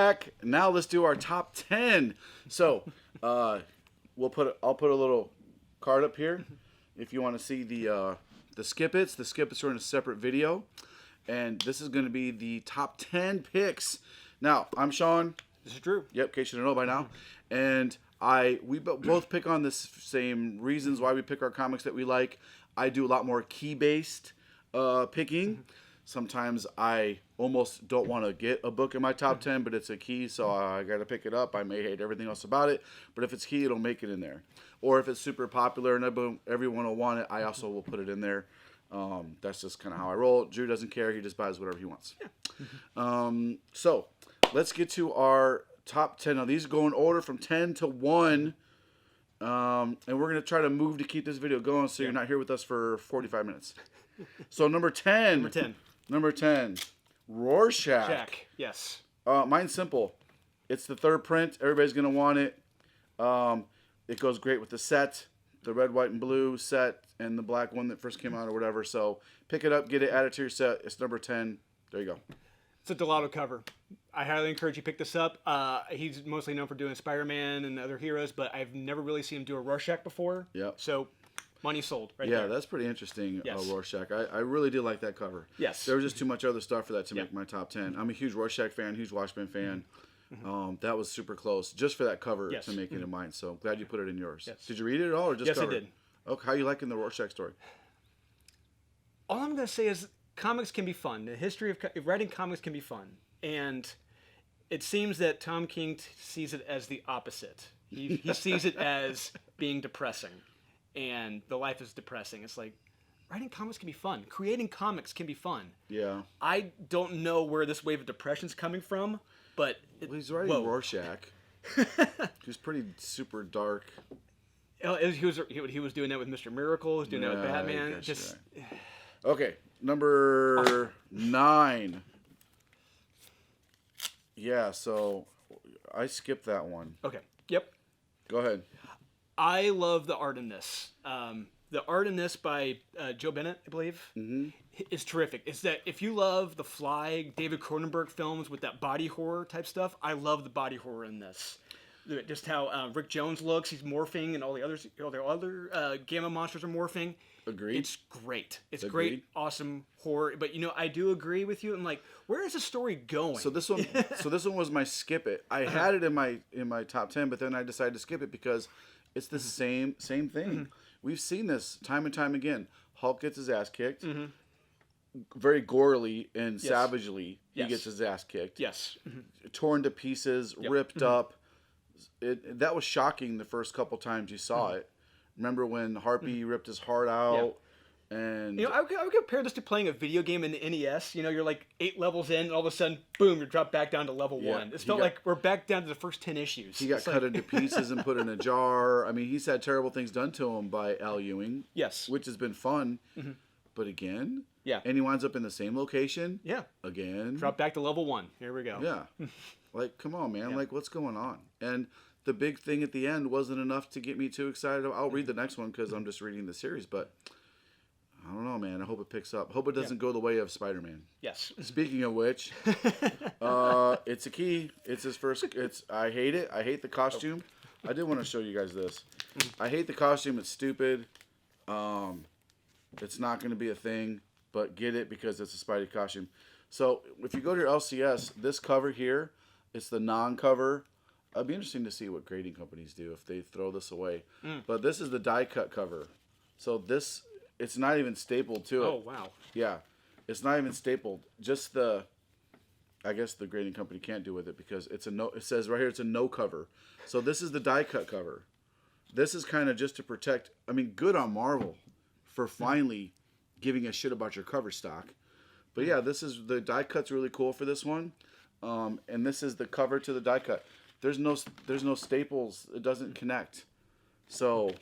back. Now let's do our top 10. So, I'll put a little card up here if you want to see the skip its. The skip its are in a separate video, and this is going to be the top 10 picks. Now, I'm Shawn. This is Drew. Yep, in case you don't know by now, and we both pick on the same reasons why we pick our comics that we like. I do a lot more key-based picking. Sometimes I almost don't want to get a book in my top 10, but it's a key, so I got to pick it up. I may hate everything else about it, but if it's key, it'll make it in there. Or if it's super popular and everyone will want it, I also will put it in there. That's just kind of how I roll. Drew doesn't care. He just buys whatever he wants. So let's get to our top 10. Now, these go in order from 10 to 1. And we're going to try to move to keep this video going so you're not here with us for 45 minutes. So number 10. Number 10. Rorschach. Yes. Mine's simple. It's the third print. Everybody's going to want it. It goes great with the set, the red, white, and blue set, and the black one that first came out or whatever. So pick it up, get it, add it to your set. It's number 10. There you go. It's a Delato cover. I highly encourage you pick this up. He's mostly known for doing Spider-Man and other heroes, but I've never really seen him do a Rorschach before. Yep. So money sold right there. Yeah, that's pretty interesting, yes. Rorschach. I really did like that cover. Yes. There was just too much other stuff for that to make my top 10. I'm a huge Rorschach fan, huge Watchmen fan. That was super close just for that cover to make it in mine. So glad you put it in yours. Yes. Did you read it at all or just cover? Yes, I did. Okay, how you liking the Rorschach story? All I'm going to say is comics can be fun. The history of writing comics can be fun. And it seems that Tom King sees it as the opposite. He sees it as being depressing. And the life is depressing. It's like, writing comics can be fun. Creating comics can be fun. Yeah. I don't know where this wave of depression is coming from, but... he's writing Rorschach. He's pretty super dark. He was doing that with Mr. Miracle. He was doing that with Batman. Okay, number 9. Yeah, so I skipped that one. Okay. Yep. Go ahead. I love the art in this. The art in this by Joe Bennett, I believe, is terrific. It's that if you love the Fly, David Cronenberg films with that body horror type stuff, I love the body horror in this. Just how Rick Jones looks, he's morphing, and all the other Gamma monsters are morphing. Agreed. It's great. It's great, awesome horror. But I do agree with you. I'm like, where is the story going? So this one, was my skip it. I had it in my top 10, but then I decided to skip it because it's the same thing. We've seen this time and time again. Hulk gets his ass kicked. Very gorily and savagely, he gets his ass kicked. Yes. Torn to pieces, ripped up. That was shocking the first couple times you saw it. Remember when Harpy ripped his heart out? And I would compare this to playing a video game in the NES. You're like 8 levels in, and all of a sudden, boom, you're dropped back down to level 1. It felt like we're back down to the first 10 issues. He got cut into pieces and put in a jar. I mean, he's had terrible things done to him by Al Ewing. Yes. Which has been fun. But again, and he winds up in the same location. Again. Drop back to level 1. Here we go. Yeah. Like, come on, man. Like, what's going on? And the big thing at the end wasn't enough to get me too excited. I'll read the next one because I'm just reading the series, but I don't know, man. I hope it picks up. Hope it doesn't go the way of Spider-Man. Yes. Speaking of which, it's a key. It's his first. I hate it. I hate the costume. I did want to show you guys this. I hate the costume. It's stupid. It's not going to be a thing, but get it because it's a Spidey costume. So if you go to your LCS, this cover here, it's the non-cover. It'd be interesting to see what grading companies do if they throw this away. But this is the die cut cover. So this, it's not even stapled to it. Oh, wow. Yeah. It's not even stapled. Just I guess the grading company can't do with it because it's a no, it says right here it's a no cover. So this is the die cut cover. This is kind of just to protect, good on Marvel for finally giving a shit about your cover stock. But yeah, the die cut's really cool for this one. And this is the cover to the die cut. There's no staples. It doesn't connect. So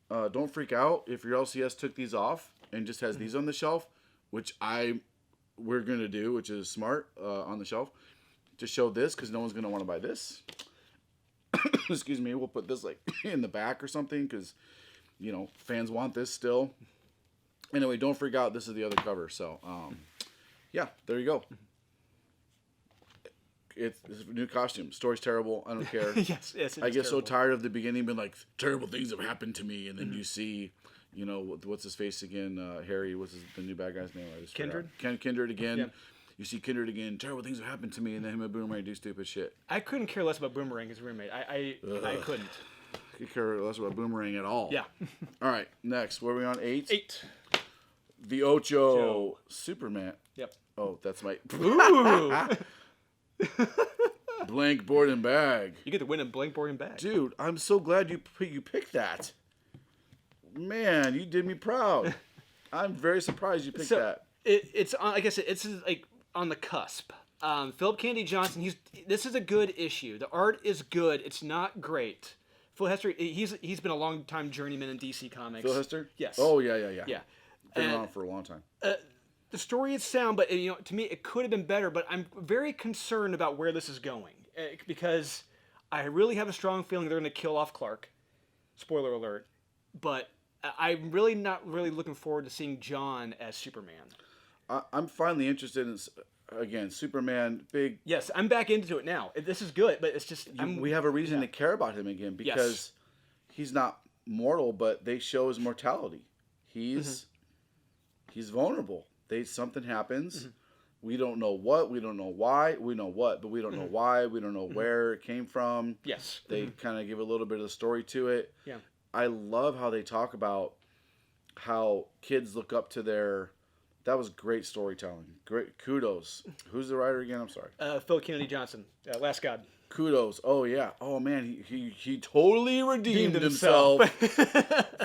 don't freak out if your LCS took these off and just has these on the shelf, which we're going to do, which is smart on the shelf, to show this because no one's going to want to buy this. Excuse me. We'll put this like in the back or something because, fans want this still. Anyway, don't freak out. This is the other cover. So, yeah, there you go. it's a new costume. Story's terrible. I don't care. yes, I get so tired of the beginning being like, terrible things have happened to me. And then you see, you know, what's his face again? Harry, the new bad guy's name? I just Kindred? forgot. Kindred again. Yeah. You see Kindred again. Terrible things have happened to me. And then him and Boomerang do stupid shit. I couldn't care less about Boomerang as a roommate. I couldn't. I could care less about Boomerang at all. Yeah. All right, next. What are we on? 8? 8. The Ocho. Superman. Yep. Oh, that's my... Ooh! Blank board and bag. You get to win a blank board and bag. Dude, I'm so glad you picked that. Man, you did me proud. I'm very surprised you picked that. It's like I said, it's like on the cusp. Philip Kennedy Johnson. This is a good issue. The art is good. It's not great. Phil Hester. He's been a long time journeyman in DC Comics. Phil Hester? Yes. Oh yeah. Yeah. Been around for a long time. The story is sound, but you know, to me, it could have been better. But I'm very concerned about where this is going because I really have a strong feeling they're going to kill off Clark. Spoiler alert. But I'm really not looking forward to seeing John as Superman. I'm finally interested in, again, Superman, big... Yes, I'm back into it now. This is good, but it's just... we have a reason to care about him again because he's not mortal, but they show his mortality. He's vulnerable. Something happens. We don't know what. We don't know why. We know what, but we don't know why. We don't know where it came from. Yes. They kind of give a little bit of the story to it. Yeah. I love how they talk about how kids look up to their... That was great storytelling. Great. Kudos. Who's the writer again? I'm sorry. Phil Kennedy Johnson. Last God. Kudos. Oh, yeah. Oh, man. He totally redeemed himself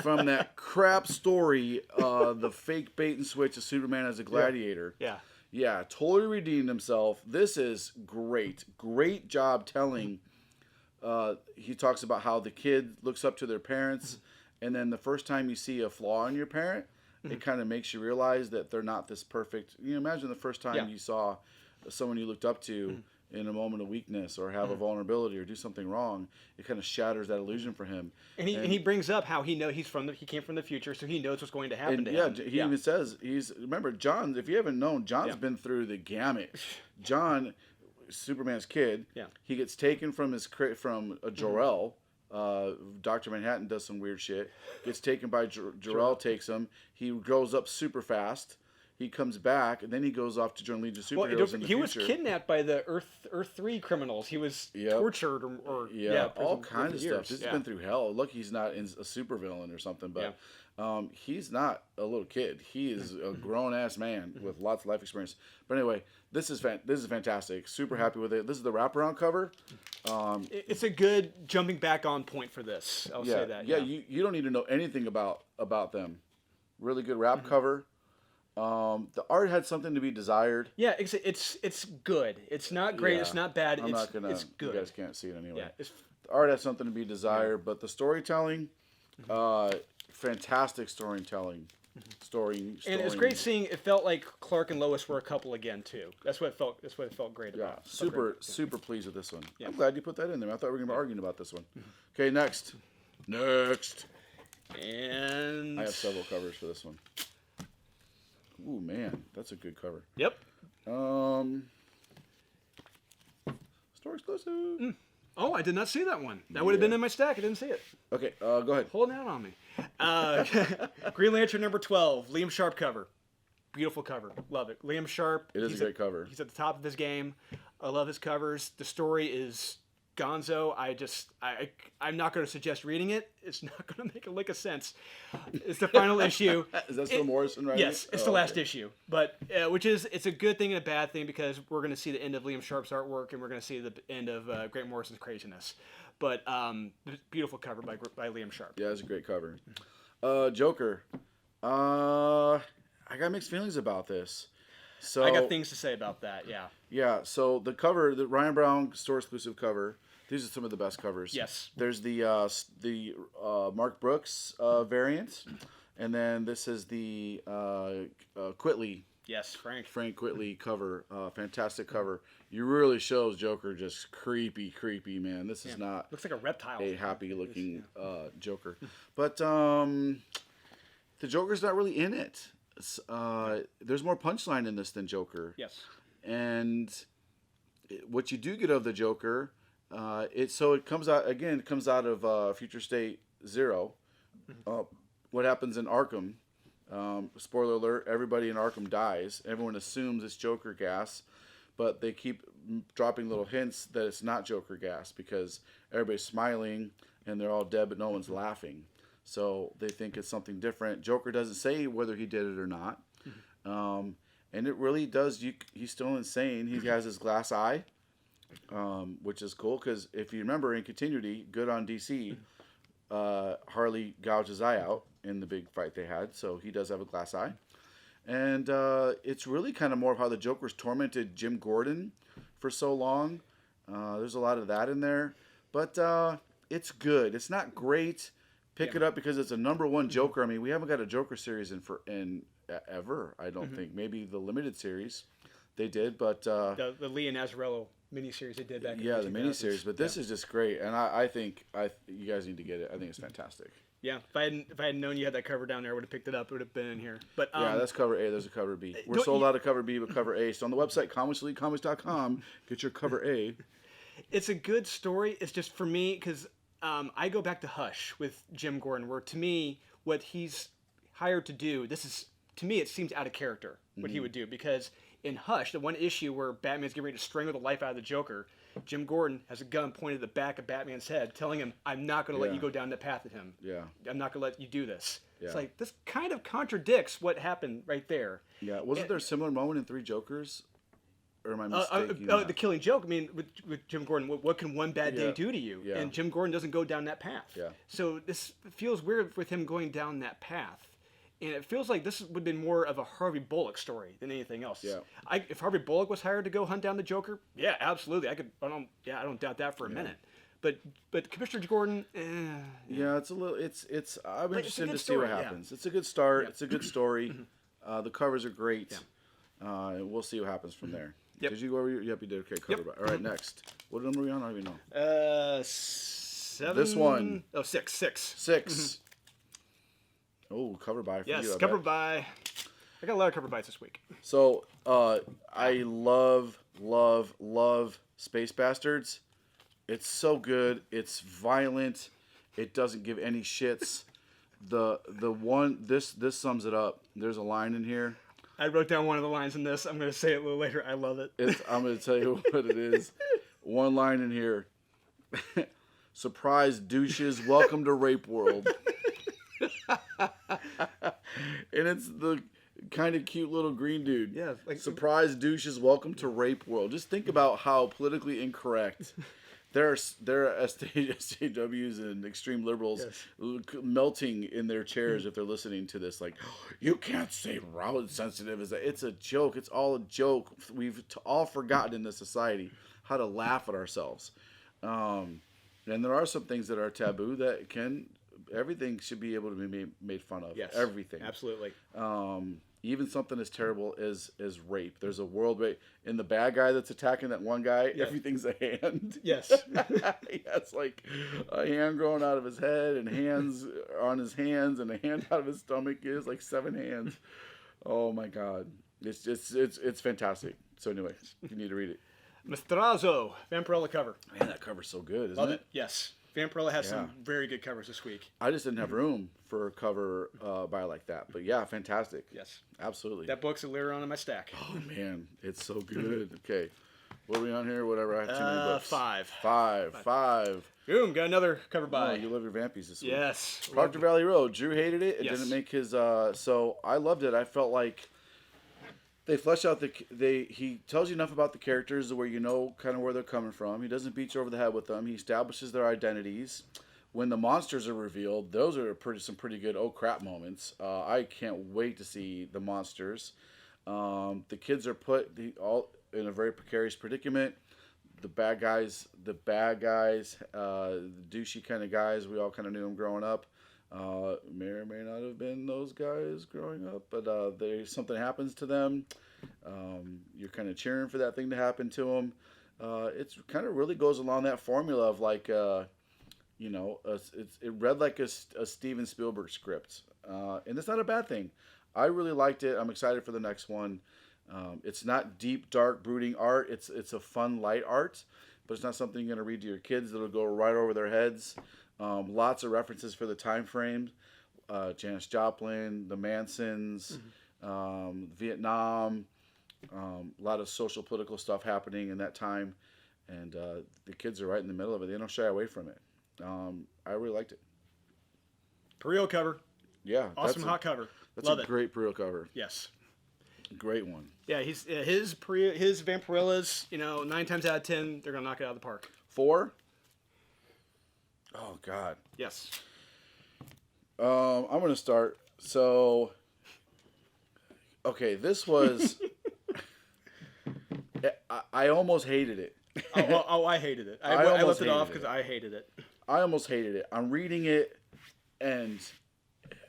from that crap story, the fake bait and switch of Superman as a gladiator. Yeah. Yeah, totally redeemed himself. This is great. Great job telling. He talks about how the kid looks up to their parents, and then the first time you see a flaw in your parent, it kind of makes you realize that they're not this perfect. You imagine the first time you saw someone you looked up to in a moment of weakness or have a vulnerability or do something wrong. It kind of shatters that illusion for him. And he brings up how he came from the future, so he knows what's going to happen to him. He even says remember John. If you haven't known, John's been through the gamut. John, Superman's kid. Yeah. He gets taken from Jor-El. Dr. Manhattan does some weird shit. Gets taken by Jor-El, takes him. He grows up super fast. He comes back, and then he goes off to join Legion of Superheroes in the future. He was kidnapped by the Earth 3 criminals. He was tortured or all kinds of stuff. He's been through hell. Look, he's not a supervillain or something, but he's not a little kid. He is a grown-ass man with lots of life experience. But anyway, this is fantastic. Super happy with it. This is the wraparound cover. It's a good jumping back on point for this. I'll say that. Yeah, you don't need to know anything about them. Really good wrap cover. The art had something to be desired. Yeah, it's good. It's not great. It's not bad. It's good. You guys can't see it anyway. Yeah, the art has something to be desired, but the storytelling, fantastic storytelling. And it's great seeing. It felt like Clark and Lois were a couple again too. That's what it felt. That's what it felt great about. Super pleased with this one. Yeah. I'm glad you put that in there. I thought we were gonna be arguing about this one. Okay, next. And I have several covers for this one. Ooh, man, that's a good cover. Yep. Store exclusive. Oh, I did not see that one. That would have been in my stack. I didn't see it. Okay, go ahead. Hold out on me. Green Lantern number 12, Liam Sharp cover. Beautiful cover. Love it. Liam Sharp. It is a great cover. He's at the top of his game. I love his covers. The story is gonzo. I'm not going to suggest reading it. It's not going to make a lick of sense. It's the final issue. Is that still Morrison writing? Yes, it's the last issue. But it's a good thing and a bad thing because we're going to see the end of Liam Sharp's artwork and we're going to see the end of Grant Morrison's craziness. But beautiful cover by Liam Sharp. Yeah, it's a great cover. Joker. I got mixed feelings about this. So I got things to say about that. Yeah. Yeah. So the cover, the Ryan Brown store exclusive cover. These are some of the best covers. Yes. There's the Mark Brooks variant, and then this is the Quitely. Yes, Frank Quitely cover. Fantastic cover. You really shows Joker just creepy, man. This is not looks like a reptile. A happy looking Joker, but the Joker's not really in it. There's more punchline in this than Joker. Yes. And what you do get of the Joker, it comes out again. It comes out of Future State Zero. What happens in Arkham? Spoiler alert: everybody in Arkham dies. Everyone assumes it's Joker gas, but they keep dropping little hints that it's not Joker gas because everybody's smiling and they're all dead, but no one's laughing. So they think it's something different. Joker doesn't say whether he did it or not. And it really does. He's still insane. He has his glass eye, which is cool because if you remember in continuity, good on DC, Harley gouged his eye out in the big fight they had. So he does have a glass eye. And it's really kind of more of how the Joker's tormented Jim Gordon for so long. There's a lot of that in there. But it's good. It's not great. Pick it up because it's a #1 Joker. I mean, we haven't got a Joker series in ever, I don't think. Maybe the limited series they did, but the Lee and Azzarello miniseries they did back in the the miniseries. But this is just great, and I think you guys need to get it. I think it's fantastic. Yeah, if I had known you had that cover down there, I would have picked it up. It would have been in here. But yeah, that's cover A. There's a cover B. We're sold out of cover B, but cover A. So on the website comicsleaguecomics.com, get your cover A. It's a good story. It's just for me because I go back to Hush with Jim Gordon, where to me what he's hired to do, to me it seems out of character what he would do, because in Hush, the one issue where Batman's getting ready to strangle the life out of the Joker, Jim Gordon has a gun pointed at the back of Batman's head, telling him, "I'm not going to let you go down that path with him. Yeah, I'm not going to let you do this." Yeah. It's like this kind of contradicts what happened right there. Yeah, wasn't there a similar moment in Three Jokers? Or am I mistaken? The Killing Joke. I mean, with Jim Gordon, what can one bad day do to you? Yeah. And Jim Gordon doesn't go down that path. Yeah. So this feels weird with him going down that path, and it feels like this would have been more of a Harvey Bullock story than anything else. Yeah. If Harvey Bullock was hired to go hunt down the Joker, yeah, absolutely, I don't doubt that for a minute. But Commissioner Gordon, yeah, it's a little. It's. I'm interested to see story, what happens. It's a good start. Yeah. It's a good story. The covers are great. Yeah. We'll see what happens from there. Yep. Did you go over? Yep, you did. Okay, cover. Yep. All right, next. What number are we on? I don't even know. 7. This one. Oh, 6. 6. Oh, cover by. Yes, cover by. I got a lot of cover bites this week. So, I love Space Bastards. It's so good. It's violent. It doesn't give any shits. The one this sums it up. There's a line in here. I wrote down one of the lines in this. I'm going to say it a little later. I love it. I'm going to tell you what it is. One line in here. Surprise douches, welcome to Rape World. And it's the kind of cute little green dude. Yeah. Like, surprise douches, welcome to Rape World. Just think about how politically incorrect there are SJWs and extreme liberals melting in their chairs if they're listening to this. Like, you can't say how sensitive is that? It's a joke. It's all a joke. We've all forgotten in this society how to laugh at ourselves. And there are some things that are taboo that everything should be able to be made fun of. Yes, everything. Absolutely. Even something as terrible as rape. There's a world rape. And the bad guy that's attacking that one guy, everything's a hand. Yes. He has like a hand growing out of his head and hands on his hands and a hand out of his stomach. He has like 7 hands. Oh my God. It's fantastic. So anyway, you need to read it. Mastrazo, Vampirella cover. Man, that cover's so good, isn't Love it? Yes. Vampirella has some very good covers this week. I just didn't have room for a cover by like that. But yeah, fantastic. Yes. Absolutely. That book's a layer on in my stack. Oh, man. It's so good. Okay. What are we on here? Whatever. I have too many books. 5. 5. Boom. Got another cover by. Oh, you love your Vampies this week. Yes. Proctor Valley Road. Drew hated it. It Yes. didn't make his... So I loved it. I felt like they flesh out he tells you enough about the characters where you know kind of where they're coming from. He doesn't beat you over the head with them. He establishes their identities. When the monsters are revealed, those are some pretty good oh crap moments. I can't wait to see the monsters. The kids are put all in a very precarious predicament. The bad guys, the douchey kind of guys, we all kind of knew them growing up. May or may not have been those guys growing up, but something happens to them. You're kind of cheering for that thing to happen to them. It's kind of really goes along that formula of like, it read like a Steven Spielberg script, and it's not a bad thing. I really liked it. I'm excited for the next one. It's not deep, dark, brooding art. It's a fun, light art, but it's not something you're going to read to your kids that'll go right over their heads. Lots of references for the time frame. Janis Joplin, the Mansons, Vietnam, a lot of social political stuff happening in that time, and the kids are right in the middle of it. They don't shy away from it. I really liked it. Perio cover. Yeah, Awesome hot cover. That's Love a it. great Perio cover. Yes. Great one. Yeah, his Vampirillas, 9 times out of 10, they're gonna knock it out of the park. 4. Oh God. Yes. I'm gonna start. So, okay, this was. I almost hated it. I hated it. I left it off because I hated it. I almost hated it. I'm reading it, and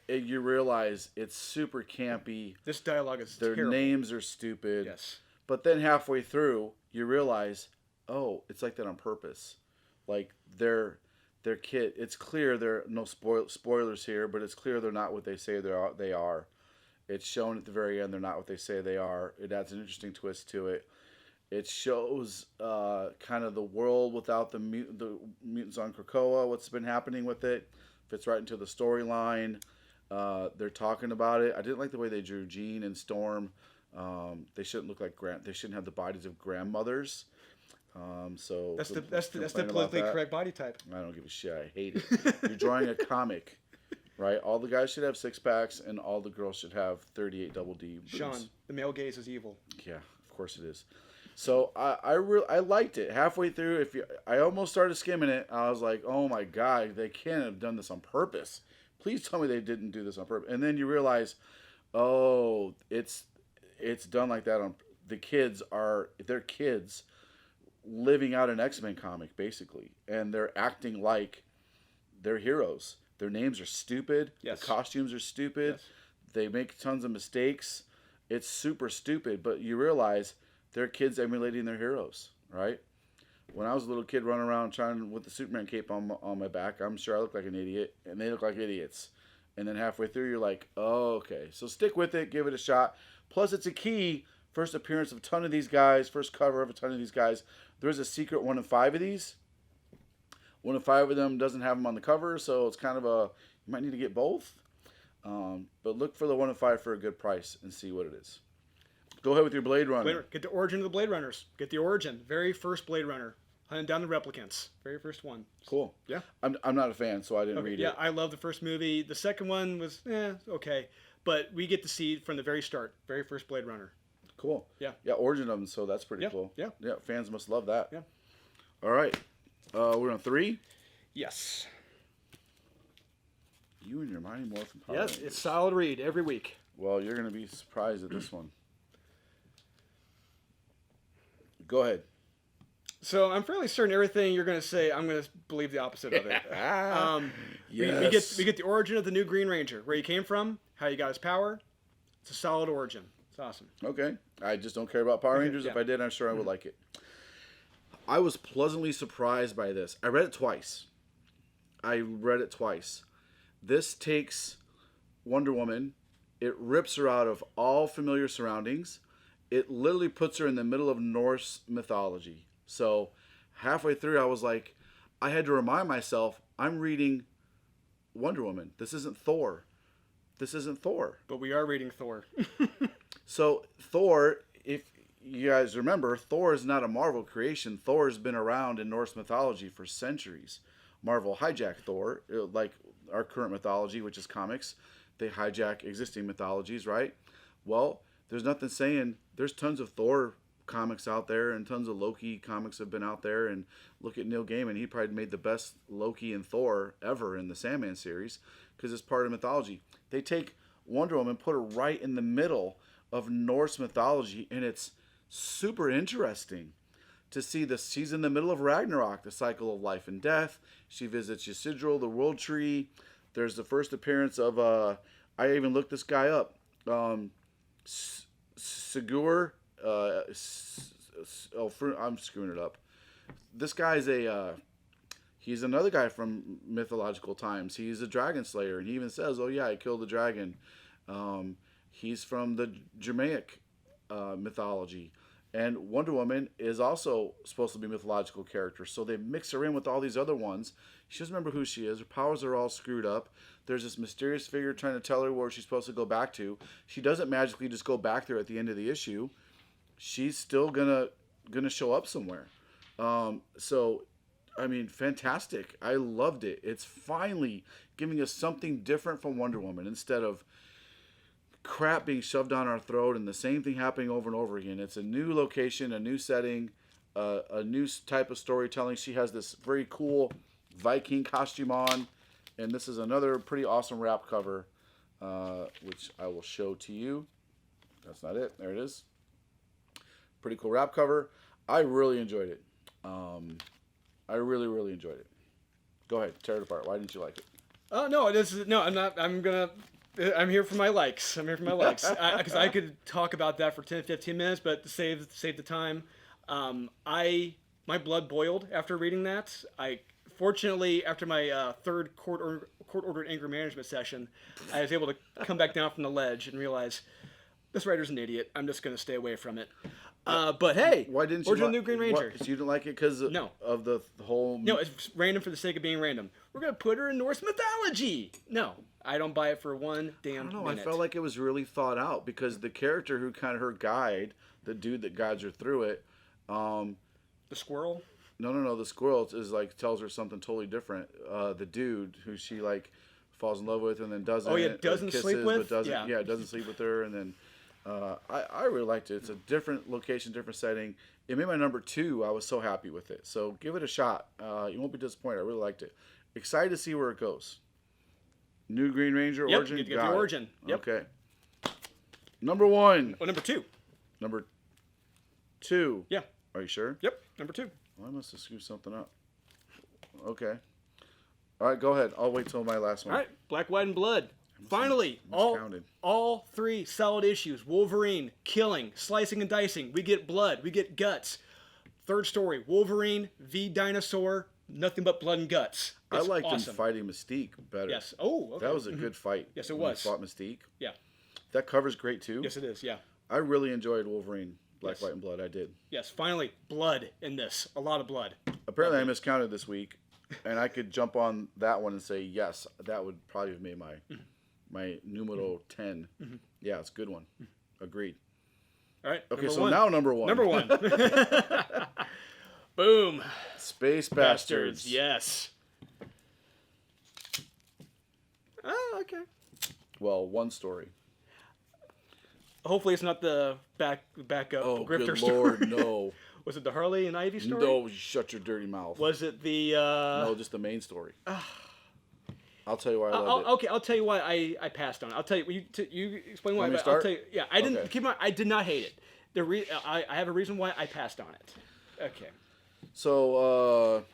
you realize it's super campy. This dialogue is Their terrible. names are stupid. Yes. But then halfway through, you realize, oh, it's like that on purpose. Like their kid. It's clear there are no spoilers here, but it's clear they're not what they say they are. It's shown at the very end they're not what they say they are. It adds an interesting twist to it. It shows kind of the world without the mutants on Krakoa, what's been happening with it. Fits right into the storyline. They're talking about it. I didn't like the way they drew Jean and Storm. They shouldn't look like they shouldn't have the bodies of grandmothers. So that's the politically correct body type. I don't give a shit. I hate it. You're drawing a comic, right? All the guys should have 6-packs, and all the girls should have 38 double D. Boobs. Shawn, the male gaze is evil. Yeah, of course it is. So I liked it. Halfway through, I almost started skimming it. I was like, oh my God, they can't have done this on purpose. Please tell me they didn't do this on purpose. And then you realize, oh, it's done like that. They're kids living out an X-Men comic, basically. And they're acting like they're heroes. Their names are stupid. Yes. The costumes are stupid. Yes. They make tons of mistakes. It's super stupid, but you realize they're kids emulating their heroes, right? When I was a little kid running around trying with the Superman cape on my back, I'm sure I looked like an idiot, and they look like idiots. And then halfway through, you're like, oh, okay. So stick with it, give it a shot. Plus, it's a key first appearance of a ton of these guys, first cover of a ton of these guys. There's a secret 1 in 5 of these. 1 in 5 of them doesn't have them on the cover, so it's kind of you might need to get both. But look for the 1 in 5 for a good price and see what it is. Go ahead with your Blade Runner. Get the origin of the Blade Runners. Get the origin. Very first Blade Runner. Hunting down the replicants. Very first one. Cool. Yeah. I'm not a fan, so I didn't read it. Yeah, I love the first movie. The second one was, okay. But we get to see from the very start. Very first Blade Runner. Cool. Yeah. Yeah, origin of them, so that's pretty cool. Yeah. Yeah, fans must love that. Yeah. All right. We're on 3. Yes. You and your Mighty Morphin Power Yes, Rangers. it's solid read every week. Well, you're going to be surprised at this one. Go ahead. So I'm fairly certain everything you're going to say, I'm going to believe the opposite of it. Yes. We get the origin of the new Green Ranger, where he came from, how he got his power. It's a solid origin. It's awesome. Okay. I just don't care about Power Rangers. Yeah. If I did, I'm sure I would like it. I was pleasantly surprised by this. I read it twice. This takes Wonder Woman. It rips her out of all familiar surroundings. It literally puts her in the middle of Norse mythology. So halfway through, I was like, I had to remind myself, I'm reading Wonder Woman. This isn't Thor. But we are reading Thor. So Thor, if you guys remember, Thor is not a Marvel creation. Thor has been around in Norse mythology for centuries. Marvel hijacked Thor, like our current mythology, which is comics. They hijack existing mythologies, right? Well, there's nothing saying there's tons of Thor comics out there, and tons of Loki comics have been out there. And look at Neil Gaiman; he probably made the best Loki and Thor ever in the Sandman series because it's part of mythology. They take Wonder Woman, put her right in the middle of Norse mythology, and it's super interesting to see this. She's in the middle of Ragnarok, the cycle of life and death. She visits Yggdrasil, the world tree. There's the first appearance of I even looked this guy up. Sigur. I'm screwing it up. This guy's he's another guy from mythological times. He's a dragon slayer, and he even says, "Oh yeah, I killed the dragon." He's from the Germanic mythology. And Wonder Woman is also supposed to be a mythological character. So they mix her in with all these other ones. She doesn't remember who she is. Her powers are all screwed up. There's this mysterious figure trying to tell her where she's supposed to go back to. She doesn't magically just go back there at the end of the issue. She's still gonna show up somewhere. So, I mean, fantastic. I loved it. It's finally giving us something different from Wonder Woman instead of crap being shoved down our throat and the same thing happening over and over again. It's a new location, a new setting, a new type of storytelling. She has this very cool Viking costume on, and this is another pretty awesome wrap cover, which I will show to you. That's not it. There it is. Pretty cool wrap cover. I really enjoyed it. I really, really enjoyed it. Go ahead, tear it apart. Why didn't you like it? Oh no, I'm not. I'm here for my likes. Because I could talk about that for 10, 15 minutes, but to save the time, my blood boiled after reading that. Fortunately, after my third court-ordered anger management session, I was able to come back down from the ledge and realize this writer's an idiot. I'm just going to stay away from it. But hey, why didn't you original New Green Ranger? So you didn't like it because of the whole... No, it's random for the sake of being random. We're going to put her in Norse mythology. No, I don't buy it for one damn minute. I felt like it was really thought out because the character who kind of her guide, the dude that guides her through it... the squirrel? No. The squirrel is like tells her something totally different. The dude who she like falls in love with and then doesn't. Oh yeah, doesn't kisses, sleep with. But doesn't, doesn't sleep with her and then... I really liked it. It's a different location, different setting. It made my number 2. I was so happy with it. So give it a shot. You won't be disappointed. I really liked it. Excited to see where it goes. New Green Ranger origin. Yep, the origin. Yep. Okay. Number 1. Oh, number 2. Number 2. Yeah. Are you sure? Yep. Number 2. Well, I must have screwed something up. Okay. All right, go ahead. I'll wait till my last one. All right. Black, White, and Blood. Finally, all 3 solid issues. Wolverine, killing, slicing and dicing. We get blood. We get guts. Third story, Wolverine v. Dinosaur. Nothing but blood and guts. I liked him fighting Mystique better. Yes. Oh, okay. That was a good fight. Yes, it when was. He fought Mystique. Yeah. That cover's great too. Yes, it is. Yeah. I really enjoyed Wolverine, Black, White, and Blood. I did. Yes, finally, blood in this. A lot of blood. Apparently, I miscounted this week, and I could jump on that one and say yes. That would probably have made my numero 10. Mm-hmm. Yeah, it's a good one. Agreed. All right. Okay, so now number 1. Number 1. Boom. Space Bastards. Yes. Oh, okay. Well, one story. Hopefully it's not the backup grifter good story. Lord, no. Was it the Harley and Ivy story? No, shut your dirty mouth. Was it the... No, just the main story. I'll tell you why I loved it. Okay, I'll tell you why I passed on it. I'll tell you. You explain why. Want me to I'll start? tell you. Yeah, I didn't. Okay. Keep in mind, I did not hate it. I have a reason why I passed on it. Okay. So,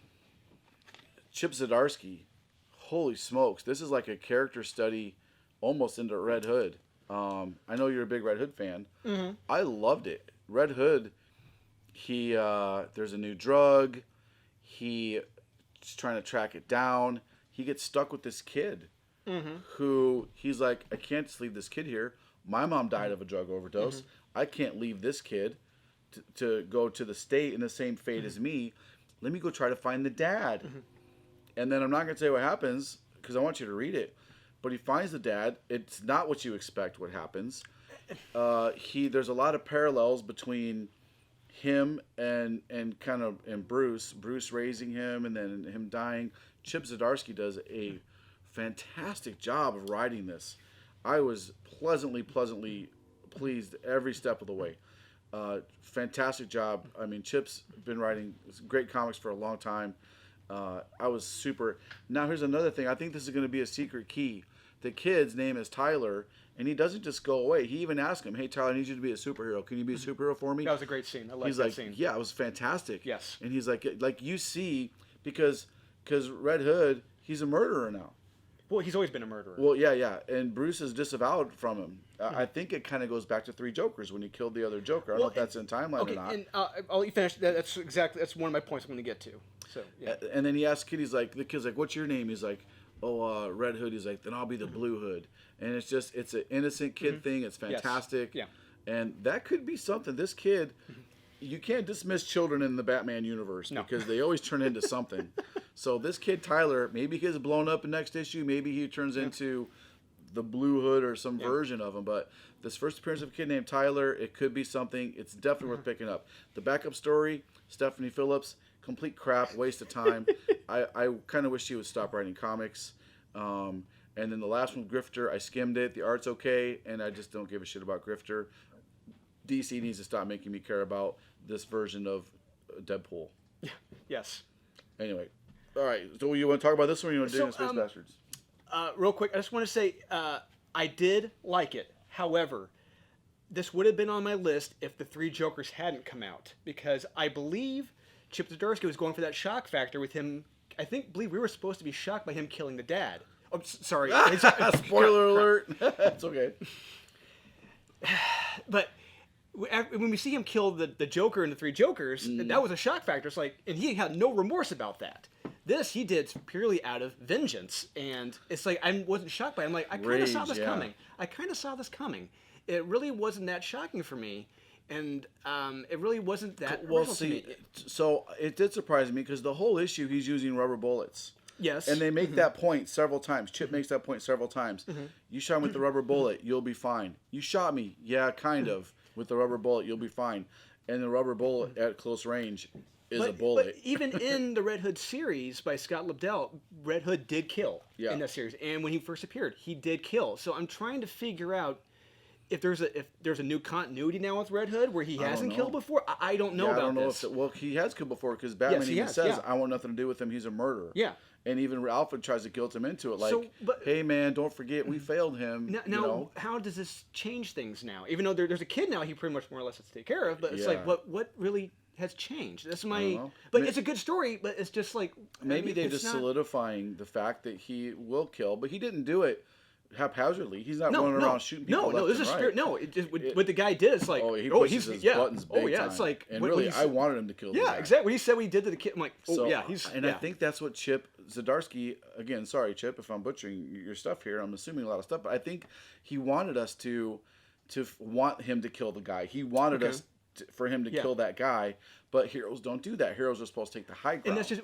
Chip Zdarsky, holy smokes, this is like a character study almost into Red Hood. I know you're a big Red Hood fan. Mm-hmm. I loved it. Red Hood, there's a new drug. He's trying to track it down. He gets stuck with this kid who he's like, I can't just leave this kid here. My mom died of a drug overdose. I can't leave this kid to go to the state in the same fate as me. Let me go try to find the dad. And then I'm not going to say what happens because I want you to read it. But he finds the dad. It's not what you expect what happens. There's a lot of parallels between him and Bruce. Bruce raising him and then him dying. Chip Zdarsky does a fantastic job of writing this. I was pleasantly pleased every step of the way. Fantastic job. I mean, Chip's been writing great comics for a long time. I was super... Now, here's another thing. I think this is going to be a secret key. The kid's name is Tyler, and he doesn't just go away. He even asks him, hey, Tyler, I need you to be a superhero. Can you be a superhero for me? That was a great scene. I like that scene. Yeah, it was fantastic. Yes. And he's like you see, because Red Hood, he's a murderer now. Well, he's always been a murderer. Well, yeah. And Bruce is disavowed from him. I think it kind of goes back to Three Jokers when he killed the other Joker. I don't know if that's in timeline or not. And I'll let you finish. That's one of my points I'm going to get to. So, yeah. And then he asks Kid, the kid's like, what's your name? He's like, Red Hood. He's like, then I'll be the Blue Hood. And it's an innocent kid thing. It's fantastic. Yes. And that could be something. This kid, you can't dismiss children in the Batman universe because they always turn into something. So this kid, Tyler, maybe he gets blown up in next issue. Maybe he turns into the Blue Hood or some version of him. But this first appearance of a kid named Tyler, it could be something. It's definitely worth picking up. The backup story, Stephanie Phillips, complete crap, waste of time. I kind of wish she would stop writing comics. And then the last one, Grifter, I skimmed it. The art's okay, and I just don't give a shit about Grifter. DC needs to stop making me care about this version of Deadpool. Yes. Anyway. All right. So you want to talk about this one or you want to do Space Bastards? Real quick, I just want to say I did like it. However, this would have been on my list if the Three Jokers hadn't come out. Because I believe Chip Zdarsky was going for that shock factor with him. Believe we were supposed to be shocked by him killing the dad. Oh, sorry. Spoiler alert. It's okay. But when we see him kill the Joker and the Three Jokers, that was a shock factor. It's like, and he had no remorse about that. This he did purely out of vengeance, and it's like I wasn't shocked by it. I'm like, I kind of saw this coming. I kind of saw this coming. It really wasn't that shocking for me, and it really wasn't that. Well, see, so it did surprise me because the whole issue he's using rubber bullets. Yes. And they make that point several times. Chip makes that point several times. You shot him with the rubber bullet, you'll be fine. You shot me, yeah, kind of. With the rubber bullet, you'll be fine. And the rubber bullet at close range is a bullet. But even in the Red Hood series by Scott Lobdell, Red Hood did kill in that series. And when he first appeared, he did kill. So I'm trying to figure out if there's a new continuity now with Red Hood where he hasn't killed before. I don't know about this. Well, he has killed before because Batman even says, I want nothing to do with him. He's a murderer. Yeah. And even Alfred tries to guilt him into it. Like, hey, man, don't forget, we failed him. Now, how does this change things now? Even though there's a kid now he pretty much more or less has to take care of. But it's like, what really has changed? That's my... But it's a good story, but it's just like... Maybe they're just solidifying the fact that he will kill, but he didn't do it haphazardly. He's not running around shooting people left this is right. spirit. No, what the guy did is like, he pushes his buttons big time. It's like, and really, I wanted him to kill the guy. Exactly. What he said what he did to the kid, I'm like, I think that's what Chip Zdarsky, again, sorry, Chip, if I'm butchering your stuff here, I'm assuming a lot of stuff, but I think he wanted us to want him to kill the guy. He wanted us for him to kill that guy, but heroes don't do that. Heroes are supposed to take the high ground. And that's just,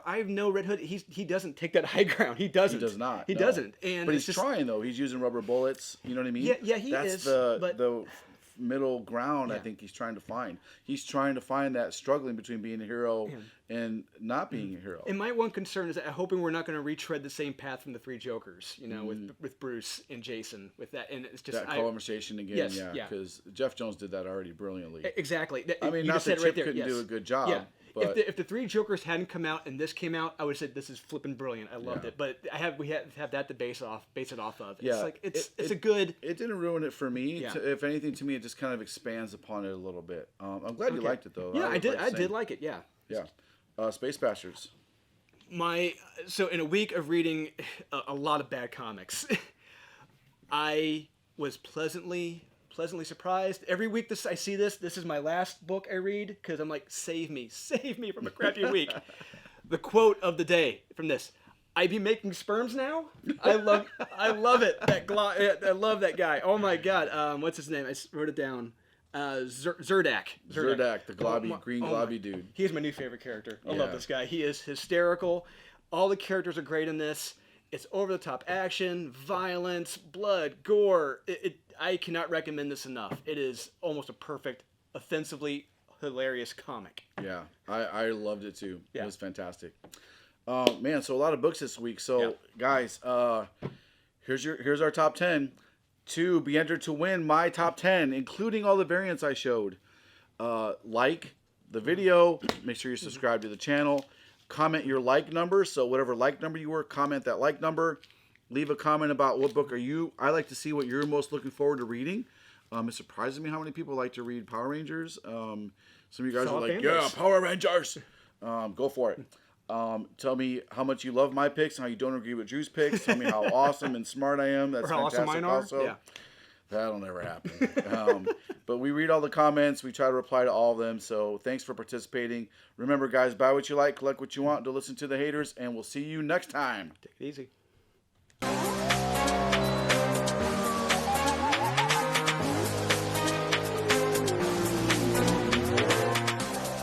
I know Red Hood, he doesn't take that high ground. He doesn't. He does not. He doesn't. And but he's trying, though. He's using rubber bullets. You know what I mean? Yeah, he is. That's the middle ground I think he's trying to find. He's trying to find that struggling between being a hero and not being a hero. And my one concern is that I'm hoping we're not going to retread the same path from the Three Jokers, with Bruce and Jason with that. And it's just that conversation again, because Jeff Jones did that already brilliantly. Exactly. I mean, not that Chip couldn't do a good job. Yeah. But if the Three Jokers hadn't come out and this came out, I would have said this is flipping brilliant. I loved it. But we have that to base it off of. Yeah. It's like it's a good. It didn't ruin it for me. Yeah. If anything, to me, it just kind of expands upon it a little bit. I'm glad you liked it though. Yeah, I did like it. Yeah. Yeah. Space Bastards. So in a week of reading a lot of bad comics, I was pleasantly surprised. Every week I see this is my last book I read because I'm like, save me from a crappy week. The quote of the day from this: "I be making sperms now." I love it. I love that guy. Oh my god. What's his name? I wrote it down. Zerdak, the green globby dude. He is my new favorite character. I love this guy. He is hysterical. All the characters are great in this. It's over-the-top action, violence, blood, gore. I cannot recommend this enough. It is almost a perfect, offensively hilarious comic. Yeah, I loved it too. It was fantastic. Man, so a lot of books this week. So guys, here's our top 10. To be entered to win my top 10, including all the variants I showed. Like the video. Make sure you subscribe to the channel. Comment your like number. So whatever like number you were, comment that like number. Leave a comment about what book are you. I like to see what you're most looking forward to reading. It surprises me how many people like to read Power Rangers. Some of you guys are like, yeah, Power Rangers. Go for it. Tell me how much you love my picks and how you don't agree with Drew's picks. Tell me how awesome and smart I am. That's fantastic. Awesome mine are. Also. Yeah. That'll never happen. But we read all the comments. We try to reply to all of them. So thanks for participating. Remember, guys, buy what you like, collect what you want, don't listen to the haters, and we'll see you next time. Take it easy.